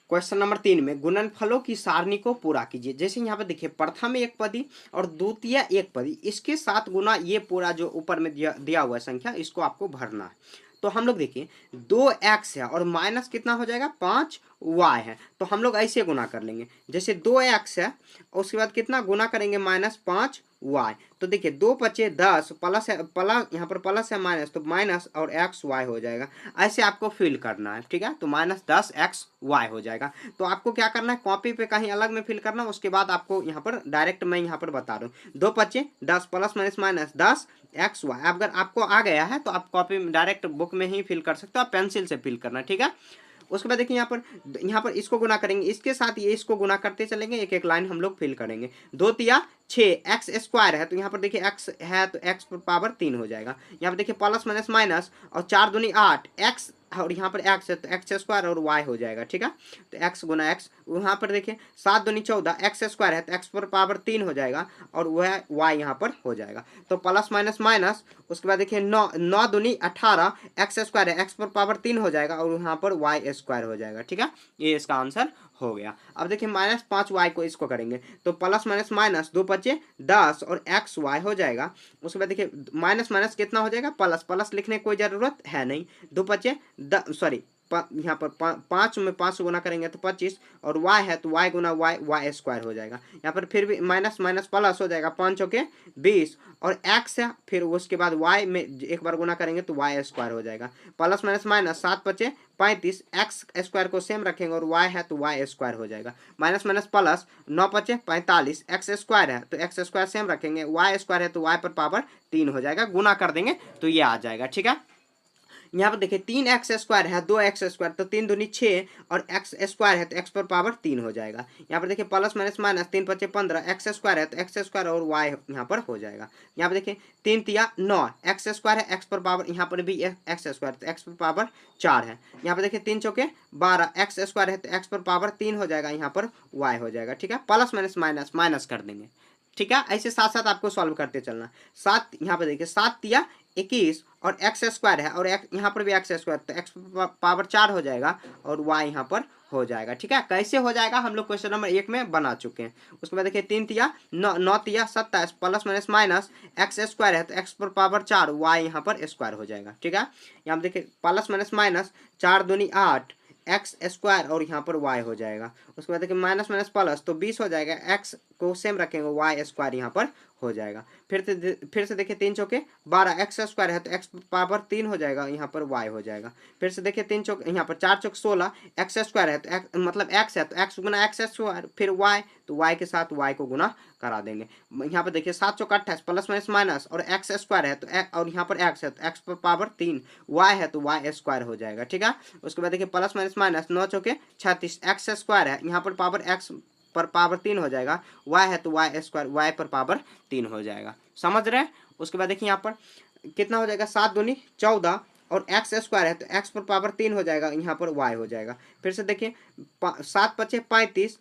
Question number 3 में गुणनफलों की सारणी को पूरा कीजिए। जैसे यहाँ पे देखिए प्रथम एक पदी और द्वितीय एक पदी, इसके साथ गुना ये पूरा जो ऊपर में दिया हुआ है संख्या, इसको आपको भरना है। तो हम लोग देखिए 2x है और माइनस कितना हो जाएगा 5y है, तो हम लोग ऐसे गुना कर लेंगे। जैसे 2x है और उसके बाद कितना गुना करेंगे -5y, तो देखिए 2 पचे 10 प्लस है, प्लस यहाँ पर प्लस है माइनस, तो माइनस और xy हो जाएगा। ऐसे आपको फिल करना है, ठीक है। तो -10xy हो जाएगा। तो आपको क्या करना है, कॉपी पे कहीं अलग में फिल करना, उसके बाद आपको यहाँ पर डायरेक्ट मैं यहाँ पर बता रहा हूँ। 2 पचे 10 प्लस माइनस माइनस 10xy। अगर आपको आ गया है तो आप कॉपी में डायरेक्ट बुक में ही फिल कर सकते हो, आप पेंसिल से फिल करना, ठीक है। उसके बाद देखिए यहाँ पर इसको गुना करेंगे, इसके साथ ये इसको गुना करते चलेंगे, एक एक लाइन हम लोग फिल करेंगे। 2 तिया 6 एक्स स्क्वायर है, तो यहाँ पर देखिए एक्स है तो एक्स पर पावर 3 हो जाएगा। यहाँ पर देखिए प्लस माइनस माइनस और 4 दूनी 8 एक्स, और यहाँ पर एक्स है तो एक्स स्क्वायर और वाई हो जाएगा, ठीक है। तो एक्स गुना एक्स, यहाँ पर देखिए 7 दूनी 14 एक्स स्क्वायर है तो एक्स पर पावर 3 हो जाएगा और वह वाई यहाँ पर हो जाएगा। तो प्लस माइनस माइनस, उसके बाद देखिए 9 दूनी 18 एक्स स्क्वायर है, एक्स पर पावर 3 हो जाएगा और यहाँ पर वाई स्क्वायर हो जाएगा, ठीक है। ये इसका आंसर हो गया। अब देखिए -5y को इसको करेंगे तो प्लस माइनस माइनस 2 पचे 10 और एक्स वाई हो जाएगा। उसके बाद देखिए माइनस माइनस कितना हो जाएगा प्लस, प्लस लिखने की कोई ज़रूरत है नहीं। 2 पचे सॉरी यहाँ पर 5 में 5 गुना करेंगे तो 25 और y है तो y गुना y वाई स्क्वायर हो जाएगा। यहाँ पर फिर भी माइनस माइनस प्लस हो जाएगा, 5 चौके 20 और x है, फिर उसके बाद y में एक बार गुना करेंगे तो y स्क्वायर हो जाएगा। प्लस माइनस माइनस 7 पचे 35 एक्स स्क्वायर को सेम रखेंगे और y है तो y स्क्वायर हो जाएगा। माइनस माइनस प्लस 9 पचे 45 एक्स स्क्वायर है तो एक्स स्क्वायर सेम रखेंगे, y स्क्वायर है तो y पर पावर 3 हो जाएगा। गुना कर देंगे तो ये आ जाएगा, ठीक है। यहाँ पर देखिए 3x स्क्वायर है 2x स्क्वायर, तो 3 दूनी 6 और x स्क्वायर है तो x पर पावर 3 हो जाएगा। यहाँ पर देखिए प्लस माइनस माइनस 3 पचे 15 एक्स स्क्वायर है तो एक्स स्क्वायर और y यहाँ पर हो जाएगा। यहाँ पर देखिए 3 तिया 9 एक्स स्क्वायर है, x पर पावर यहाँ पर भी एक्स स्क्वायर तो x पर पावर 4 है। यहाँ पर देखिए 3 चौके 12 एक्स स्क्वायर है तो x पर पावर 3 हो जाएगा, यहाँ पर y हो जाएगा, ठीक है। प्लस माइनस माइनस माइनस कर देंगे, ठीक है। ऐसे साथ साथ आपको सॉल्व करते चलना। 7 यहाँ पर देखिए 7 तिया 21 और एक्स स्क्वायर है और यहाँ पर भी एक्स स्क्वायर तो एक्स पावर 4 हो जाएगा और वाई यहाँ पर हो जाएगा, ठीक है। कैसे हो जाएगा हम लोग क्वेश्चन नंबर 1 में बना चुके हैं। उसके बाद देखिए 3 तिया 9 तिया 27 plus minus minus x square है तो एक्स पर पावर 4 वाई यहाँ पर स्क्वायर हो जाएगा, ठीक है। यहाँ पर देखिए प्लस माइनस माइनस 4 दूनी 8 एक्स स्क्वायर और यहाँ पर वाई हो जाएगा। उसके बाद देखिए माइनस माइनस प्लस तो 20 हो जाएगा, एक्स को सेम रखेंगे वाई स्क्वायर यहाँ पर हो जाएगा। फिर से देखिए 3 चौके 12 एक्स स्क्वायर है तो एक्स पावर 3 हो जाएगा, यहाँ पर वाई हो जाएगा। फिर से देखिए 3 चौक यहाँ पर 4 चौक 16 एक्स स्क्वायर है तो मतलब एक्स है तो एक्स गुना एक्स स्क्वायर, फिर वाई तो वाई के साथ वाई को गुना करा देंगे। यहाँ पर देखिए 7 चौक 28 प्लस माइनस माइनस और एक्स स्क्वायर है तो और यहाँ पर एक्स है तो एक्स पर पावर 3 वाई है तो वाई स्क्वायर हो जाएगा, ठीक है। उसके बाद देखिए प्लस माइनस माइनस 9 चौके 36 एक्स स्क्वायर है, यहाँ पर पावर एक्स पर पावर 3 हो जाएगा, y है तो y स्क्वायर y पर पावर 3 हो जाएगा, समझ रहे हैं। उसके बाद देखिए यहाँ पर कितना हो जाएगा 7 दूनी 14 और x स्क्वायर है तो x पर पावर 3 हो जाएगा, यहाँ पर y हो जाएगा। फिर से देखिए 7 पचे 35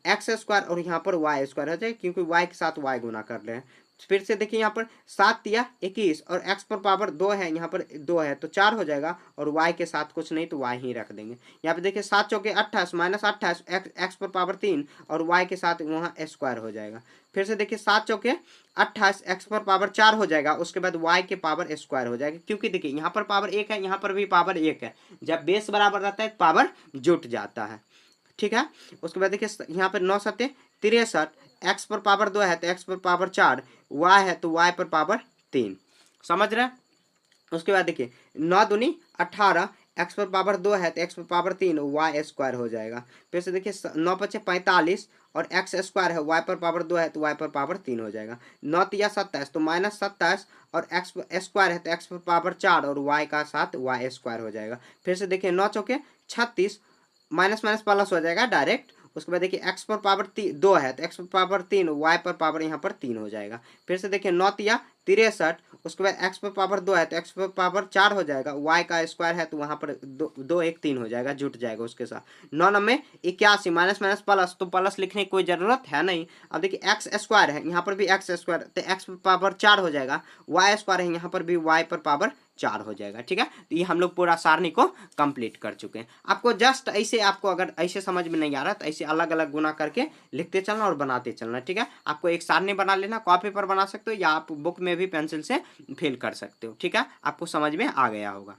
एक्स स्क्वायर और यहाँ पर y स्क्वायर हो जाएगा क्योंकि y के साथ y गुना कर रहे हैं। फिर से देखिए यहाँ पर 7 तिया 21 और x पर पावर 2 है, यहाँ पर 2 है तो 4 हो जाएगा और y के साथ कुछ नहीं तो y ही रख देंगे। यहाँ पे देखिए 7 चौके 28 माइनस 28 एक्स पर पावर 3 और y के साथ वहाँ स्क्वायर हो जाएगा। फिर से देखिए 7 चौके 28 एक्स पर पावर 4 हो जाएगा, उसके बाद y के पावर स्क्वायर हो जाएगा क्योंकि देखिए यहाँ पर पावर 1 है, यहाँ पर भी पावर 1 है, जब बेस बराबर रहता है पावर जुट जाता है, ठीक है। उसके बाद देखिए यहाँ पर 9 सत्ते 63 एक्स पर पावर 2 है तो एक्स पर पावर 4 y है तो y पर पावर 3, समझ रहे हैं। उसके बाद देखिए 9 दूनी 18 एक्स पर पावर 2 है तो एक्स पर पावर 3 वाई स्क्वायर हो जाएगा। फिर से देखिए 9 पचे 45 और एक्स स्क्वायर है y पर पावर 2 है तो y पर पावर 3 हो जाएगा। 9 तिया 27 तो माइनस 27 और एक्स स्क्वायर है तो एक्स पर पावर 4 और y का साथ y स्क्वायर हो जाएगा। फिर से देखिए 9 चौके 36 माइनस माइनस प्लस हो जाएगा डायरेक्ट। उसके बाद देखिए x पर पावर 2 है तो x पर पावर 3 y पर पावर यहाँ पर 3 हो जाएगा। फिर से देखिए 9 तिया 63 उसके बाद x पर पावर 2 है तो x पर पावर 4 हो जाएगा, y का स्क्वायर है तो वहाँ पर 2 1 3 हो जाएगा, जुट जाएगा उसके साथ। 9 9 में 81 माइनस माइनस प्लस तो प्लस लिखने की कोई ज़रूरत है नहीं। अब देखिए एक्स स्क्वायर है, यहाँ पर भी एक्स स्क्वायर तो एक्स पर पावर 4 हो जाएगा, वाई स्क्वायर है यहाँ पर भी y पर पावर 4 हो जाएगा। ठीक है, तो ये हम लोग पूरा सारणी को कंप्लीट कर चुके हैं। आपको जस्ट ऐसे, आपको अगर ऐसे समझ में नहीं आ रहा तो ऐसे अलग अलग गुना करके लिखते चलना और बनाते चलना। ठीक है, आपको एक सारणी बना लेना, कॉपी पर बना सकते हो या आप बुक में भी पेंसिल से फिल कर सकते हो। ठीक है, आपको समझ में आ गया होगा।